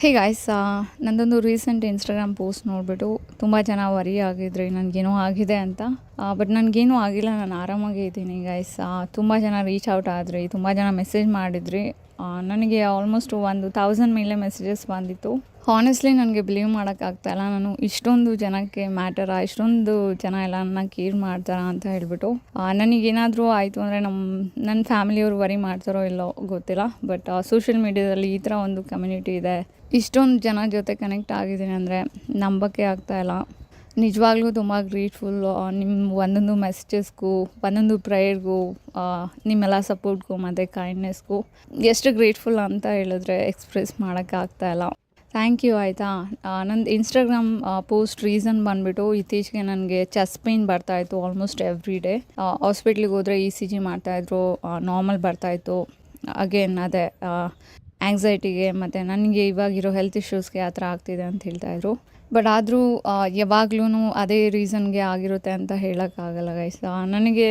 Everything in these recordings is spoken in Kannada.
ಹೇ ಗಾಯ್ಸ್, ನಂದೊಂದು ರೀಸೆಂಟ್ ಇನ್ಸ್ಟಾಗ್ರಾಮ್ ಪೋಸ್ಟ್ ನೋಡಿಬಿಟ್ಟು ತುಂಬ ಜನ ವರಿ ಆಗಿದ್ರಿ ನನಗೇನೋ ಆಗಿದೆ ಅಂತ. ಬಟ್ ನನಗೇನೂ ಆಗಿಲ್ಲ, ನಾನು ಆರಾಮಾಗೇ ಇದ್ದೀನಿ ಗಾಯ್ಸ್. ತುಂಬ ಜನ ರೀಚ್ ಔಟ್ ಆದ್ರಿ, ತುಂಬ ಜನ ಮೆಸೇಜ್ ಮಾಡಿದ್ರಿ. ನನಗೆ ಆಲ್ಮೋಸ್ಟ್ 1000 ಮೇಲೆ ಮೆಸೇಜಸ್ ಬಂದಿತ್ತು. ಹಾನೆಸ್ಟ್ಲಿ ನನಗೆ ಬಿಲೀವ್ ಮಾಡೋಕ್ಕಾಗ್ತಾಯಿಲ್ಲ, ನಾನು ಇಷ್ಟೊಂದು ಜನಕ್ಕೆ ಇಷ್ಟೊಂದು ಜನ ಎಲ್ಲ ನನ್ನ ಕೇರ್ ಮಾಡ್ತಾರಾ ಅಂತ ಹೇಳ್ಬಿಟ್ಟು. ನನಗೇನಾದರೂ ಆಯಿತು ಅಂದರೆ ನನ್ನ ಫ್ಯಾಮಿಲಿಯವರು ವರಿ ಮಾಡ್ತಾರೋ ಇಲ್ಲೋ ಗೊತ್ತಿಲ್ಲ. ಬಟ್ ಸೋಷಿಯಲ್ ಮೀಡ್ಯಾದಲ್ಲಿ ಈ ಥರ ಒಂದು ಕಮ್ಯುನಿಟಿ ಇದೆ, ಇಷ್ಟೊಂದು ಜನ ಜೊತೆ ಕನೆಕ್ಟ್ ಆಗಿದ್ದೀನಿ ಅಂದರೆ ನಂಬೋಕ್ಕೆ ಆಗ್ತಾಯಿಲ್ಲ. ನಿಜವಾಗ್ಲೂ ತುಂಬ ಗ್ರೇಟ್ಫುಲ್. ನಿಮ್ಮ ಒಂದೊಂದು ಮೆಸೇಜಸ್ಗೂ, ಒಂದೊಂದು ಪ್ರೇಯರ್ಗೂ, ನಿಮ್ಮೆಲ್ಲ ಸಪೋರ್ಟ್ಗೂ ಮತ್ತು ಕೈಂಡ್ನೆಸ್ಗೂ ಎಷ್ಟು ಗ್ರೇಟ್ಫುಲ್ ಅಂತ ಹೇಳಿದ್ರೆ ಎಕ್ಸ್ಪ್ರೆಸ್ ಮಾಡೋಕ್ಕಾಗ್ತಾಯಿಲ್ಲ. Thank you. ಆಯಿತಾ, ನಂದು ಇನ್ಸ್ಟಾಗ್ರಾಮ್ ಪೋಸ್ಟ್ ರೀಸನ್ ಬಂದುಬಿಟ್ಟು ಇತ್ತೀಚೆಗೆ ನನಗೆ ಚೆಸ್ಟ್ ಪೇಯ್ನ್ ಬರ್ತಾಯಿತ್ತು ಆಲ್ಮೋಸ್ಟ್ ಎವ್ರಿ ಡೇ. ಹಾಸ್ಪಿಟ್ಲಿಗೆ ಹೋದರೆ ECG ಮಾಡ್ತಾಯಿದ್ರು, ನಾರ್ಮಲ್ ಬರ್ತಾಯಿತ್ತು. ಅಗೇನ್ ಅದೇ ಆ್ಯಂಗ್ಸೈಟಿಗೆ ಮತ್ತು ನನಗೆ ಇವಾಗಿರೋ ಹೆಲ್ತ್ ಇಶ್ಯೂಸ್ಗೆ ಆ ಥರ ಆಗ್ತಿದೆ ಅಂತ ಹೇಳ್ತಾಯಿದ್ರು. ಬಟ್ ಆದರೂ ಯಾವಾಗ್ಲೂ ಅದೇ ರೀಸನ್ಗೆ ಆಗಿರುತ್ತೆ ಅಂತ ಹೇಳೋಕ್ಕಾಗಲ್ಲ ಗೈಸ್. ನನಗೆ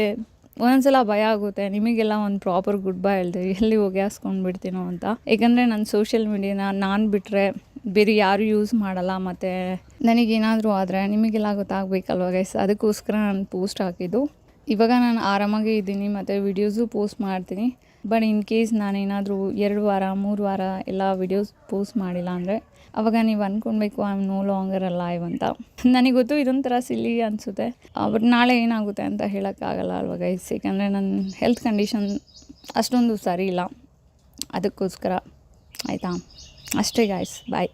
ಒಂದೊಂದ್ಸಲ ಭಯ ಆಗುತ್ತೆ, ನಿಮಗೆಲ್ಲ ಒಂದು ಪ್ರಾಪರ್ ಗುಡ್ ಬೈ ಹೇಳ್ದೆ ಎಲ್ಲಿ ಹೋಗಿ ಹಾಸ್ಕೊಂಡು ಬಿಡ್ತೀನೋ ಅಂತ. ಏಕೆಂದರೆ ನನ್ನ ಸೋಷಿಯಲ್ ಮೀಡ್ಯಾನ ನಾನು ಬಿಟ್ಟರೆ ಬೇರೆ ಯಾರೂ ಯೂಸ್ ಮಾಡಲ್ಲ. ಮತ್ತು ನನಗೇನಾದರೂ ಆದರೆ ನಿಮಗೆಲ್ಲ ಗೊತ್ತಾಗಬೇಕಲ್ವ ಗೈಸ್, ಅದಕ್ಕೋಸ್ಕರ ನಾನು ಪೋಸ್ಟ್ ಹಾಕಿದ್ದು. ಇವಾಗ ನಾನು ಆರಾಮಾಗೇ ಇದ್ದೀನಿ ಮತ್ತು ವಿಡಿಯೋಸು ಪೋಸ್ಟ್ ಮಾಡ್ತೀನಿ. ಬಟ್ ಇನ್ ಕೇಸ್ ನಾನೇನಾದರೂ 2 ವಾರ 3 ವಾರ ಎಲ್ಲ ವಿಡಿಯೋಸ್ ಪೋಸ್ಟ್ ಮಾಡಿಲ್ಲ ಅಂದರೆ ಅವಾಗ ನೀವು ಅಂದ್ಕೊಳ್ಬೇಕು I am no longer alive ಅಂತ. ನನಗೆ ಗೊತ್ತು ಇದೊಂಥರ ಸಿಲ್ಲಿ ಅನಿಸುತ್ತೆ, ಬಟ್ ನಾಳೆ ಏನಾಗುತ್ತೆ ಅಂತ ಹೇಳೋಕ್ಕಾಗಲ್ಲ ಅಲ್ವ ಗೈಸ್. ಏಕೆಂದರೆ ನನ್ನ ಹೆಲ್ತ್ ಕಂಡೀಷನ್ ಅಷ್ಟೊಂದು ಸರಿ ಇಲ್ಲ, ಅದಕ್ಕೋಸ್ಕರ. ಆಯಿತಾ, ಅಷ್ಟೇ ಗಾಯ್ಸ್, ಬಾಯ್.